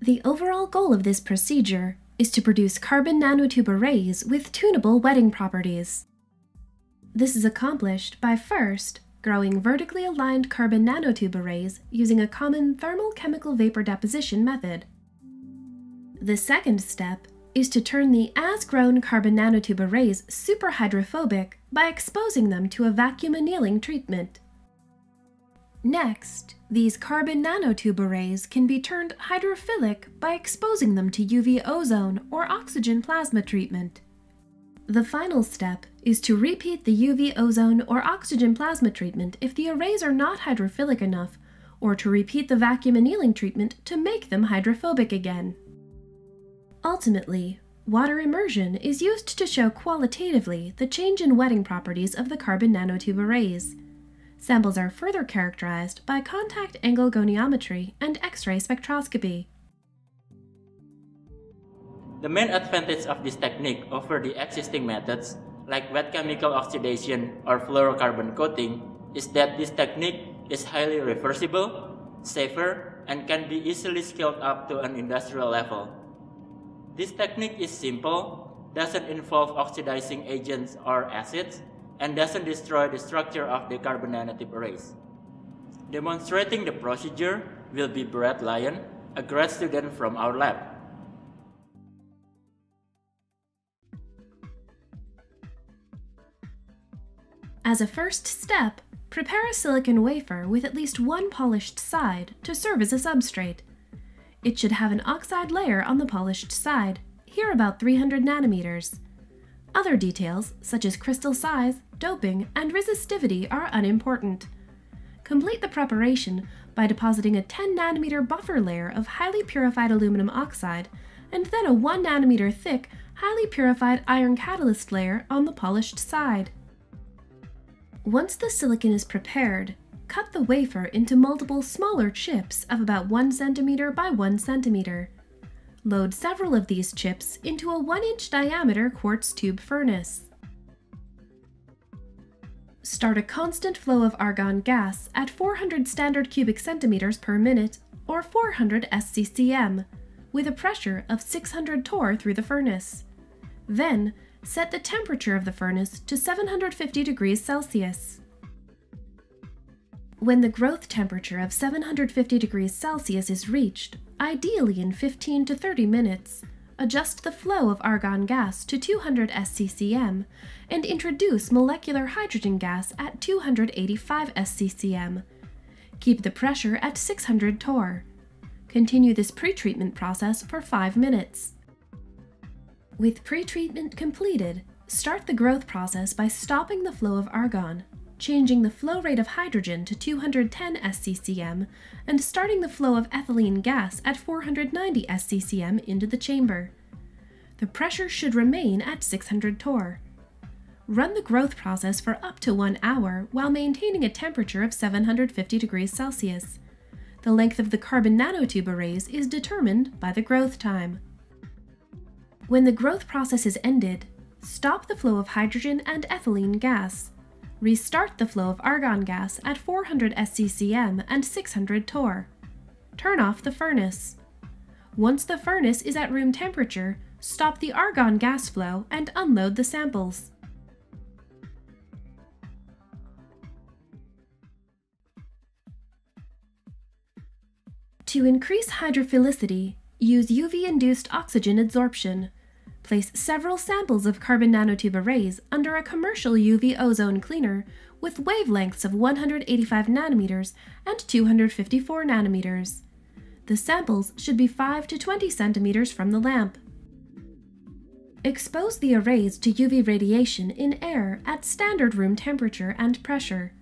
The overall goal of this procedure is to produce carbon nanotube arrays with tunable wetting properties. This is accomplished by first growing vertically aligned carbon nanotube arrays using a common thermal chemical vapor deposition method. The second step is to turn the as-grown carbon nanotube arrays superhydrophobic by exposing them to a vacuum annealing treatment. Next, these carbon nanotube arrays can be turned hydrophilic by exposing them to UV ozone or oxygen plasma treatment. The final step is to repeat the UV ozone or oxygen plasma treatment if the arrays are not hydrophilic enough, or to repeat the vacuum annealing treatment to make them hydrophobic again. Ultimately, water immersion is used to show qualitatively the change in wetting properties of the carbon nanotube arrays. Samples are further characterized by contact angle goniometry and X-ray spectroscopy. The main advantage of this technique over the existing methods, like wet chemical oxidation or fluorocarbon coating, is that this technique is highly reversible, safer, and can be easily scaled up to an industrial level. This technique is simple, doesn't involve oxidizing agents or acids, and doesn't destroy the structure of the carbon nanotube arrays. Demonstrating the procedure will be Brett Lyon, a grad student from our lab. As a first step, prepare a silicon wafer with at least one polished side to serve as a substrate. It should have an oxide layer on the polished side, here about 300 nanometers. Other details, such as crystal size, doping, and resistivity, are unimportant. Complete the preparation by depositing a 10 nanometer buffer layer of highly purified aluminum oxide and then a 1 nanometer thick, highly purified iron catalyst layer on the polished side. Once the silicon is prepared, cut the wafer into multiple smaller chips of about 1 centimeter by 1 centimeter. Load several of these chips into a 1-inch diameter quartz tube furnace. Start a constant flow of argon gas at 400 standard cubic centimeters per minute, or 400 SCCM, with a pressure of 600 torr through the furnace. Then, set the temperature of the furnace to 750 degrees Celsius. When the growth temperature of 750 degrees Celsius is reached, ideally in 15 to 30 minutes, adjust the flow of argon gas to 200 SCCM and introduce molecular hydrogen gas at 285 SCCM. Keep the pressure at 600 torr. Continue this pretreatment process for 5 minutes. With pretreatment completed, start the growth process by stopping the flow of argon, changing the flow rate of hydrogen to 210 SCCM, and starting the flow of ethylene gas at 490 SCCM into the chamber. The pressure should remain at 600 torr. Run the growth process for up to 1 hour while maintaining a temperature of 750 degrees Celsius. The length of the carbon nanotube arrays is determined by the growth time. When the growth process is ended, stop the flow of hydrogen and ethylene gas. Restart the flow of argon gas at 400 SCCM and 600 torr. Turn off the furnace. Once the furnace is at room temperature, stop the argon gas flow and unload the samples. To increase hydrophilicity, use UV-induced oxygen adsorption. Place several samples of carbon nanotube arrays under a commercial UV ozone cleaner with wavelengths of 185 nanometers and 254 nanometers. The samples should be 5 to 20 centimeters from the lamp. Expose the arrays to UV radiation in air at standard room temperature and pressure.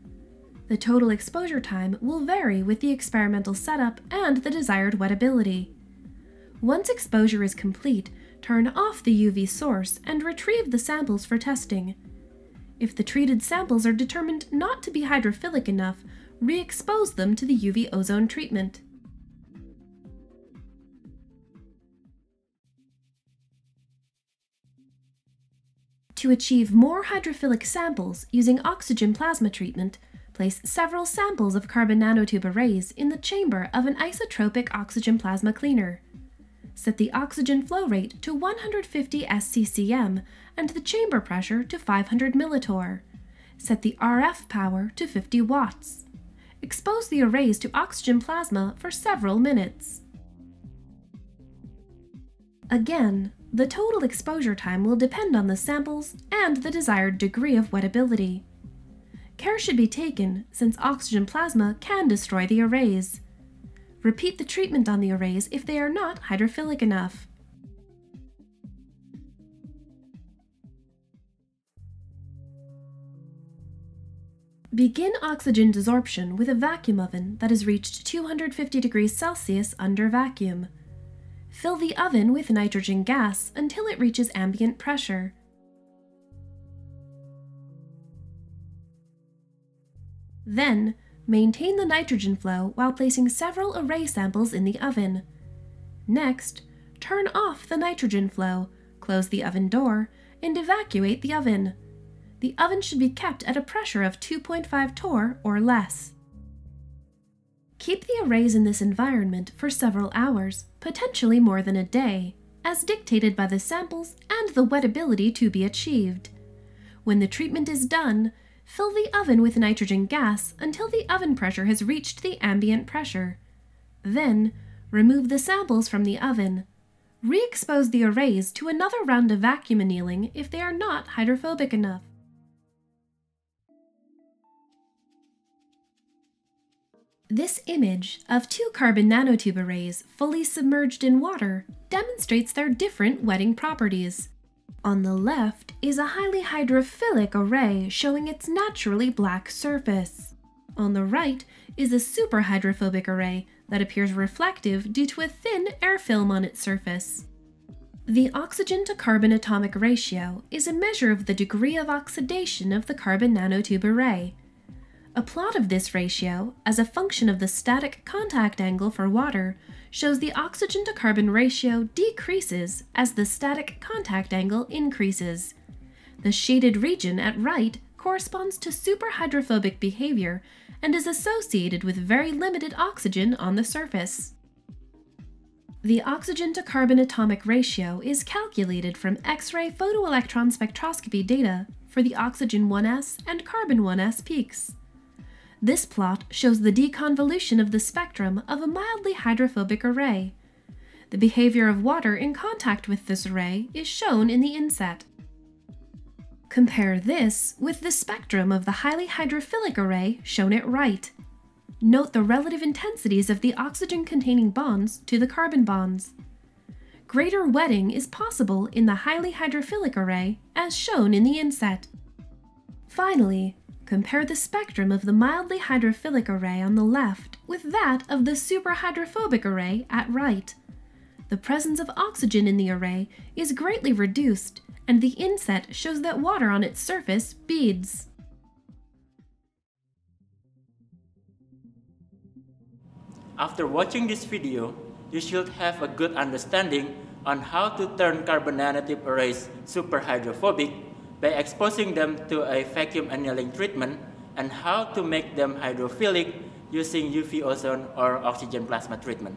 The total exposure time will vary with the experimental setup and the desired wettability. Once exposure is complete, turn off the UV source and retrieve the samples for testing. If the treated samples are determined not to be hydrophilic enough, re-expose them to the UV ozone treatment. To achieve more hydrophilic samples using oxygen plasma treatment, place several samples of carbon nanotube arrays in the chamber of an isotropic oxygen plasma cleaner. Set the oxygen flow rate to 150 sccm and the chamber pressure to 500 millitorr. Set the RF power to 50 watts. Expose the arrays to oxygen plasma for several minutes. Again, the total exposure time will depend on the samples and the desired degree of wettability. Care should be taken since oxygen plasma can destroy the arrays. Repeat the treatment on the arrays if they are not hydrophilic enough. Begin oxygen desorption with a vacuum oven that has reached 250 degrees Celsius under vacuum. Fill the oven with nitrogen gas until it reaches ambient pressure. Then, maintain the nitrogen flow while placing several array samples in the oven. Next, turn off the nitrogen flow, close the oven door, and evacuate the oven. The oven should be kept at a pressure of 2.5 torr or less. Keep the arrays in this environment for several hours, potentially more than a day, as dictated by the samples and the wettability to be achieved. When the treatment is done, fill the oven with nitrogen gas until the oven pressure has reached the ambient pressure. Then, remove the samples from the oven. Re-expose the arrays to another round of vacuum annealing if they are not hydrophobic enough. This image of 2 carbon nanotube arrays fully submerged in water demonstrates their different wetting properties. On the left is a highly hydrophilic array showing its naturally black surface. On the right is a super hydrophobic array that appears reflective due to a thin air film on its surface. The oxygen to carbon atomic ratio is a measure of the degree of oxidation of the carbon nanotube array. A plot of this ratio, as a function of the static contact angle for water, shows the oxygen to carbon ratio decreases as the static contact angle increases. The shaded region at right corresponds to superhydrophobic behavior and is associated with very limited oxygen on the surface. The oxygen to carbon atomic ratio is calculated from X-ray photoelectron spectroscopy data for the oxygen 1s and carbon 1s peaks. This plot shows the deconvolution of the spectrum of a mildly hydrophobic array. The behavior of water in contact with this array is shown in the inset. Compare this with the spectrum of the highly hydrophilic array shown at right. Note the relative intensities of the oxygen-containing bonds to the carbon bonds. Greater wetting is possible in the highly hydrophilic array as shown in the inset. Finally, compare the spectrum of the mildly hydrophilic array on the left with that of the superhydrophobic array at right. The presence of oxygen in the array is greatly reduced, and the inset shows that water on its surface beads. After watching this video, you should have a good understanding on how to turn carbon nanotube arrays superhydrophobic by exposing them to a vacuum annealing treatment, and how to make them hydrophilic using UV ozone or oxygen plasma treatment.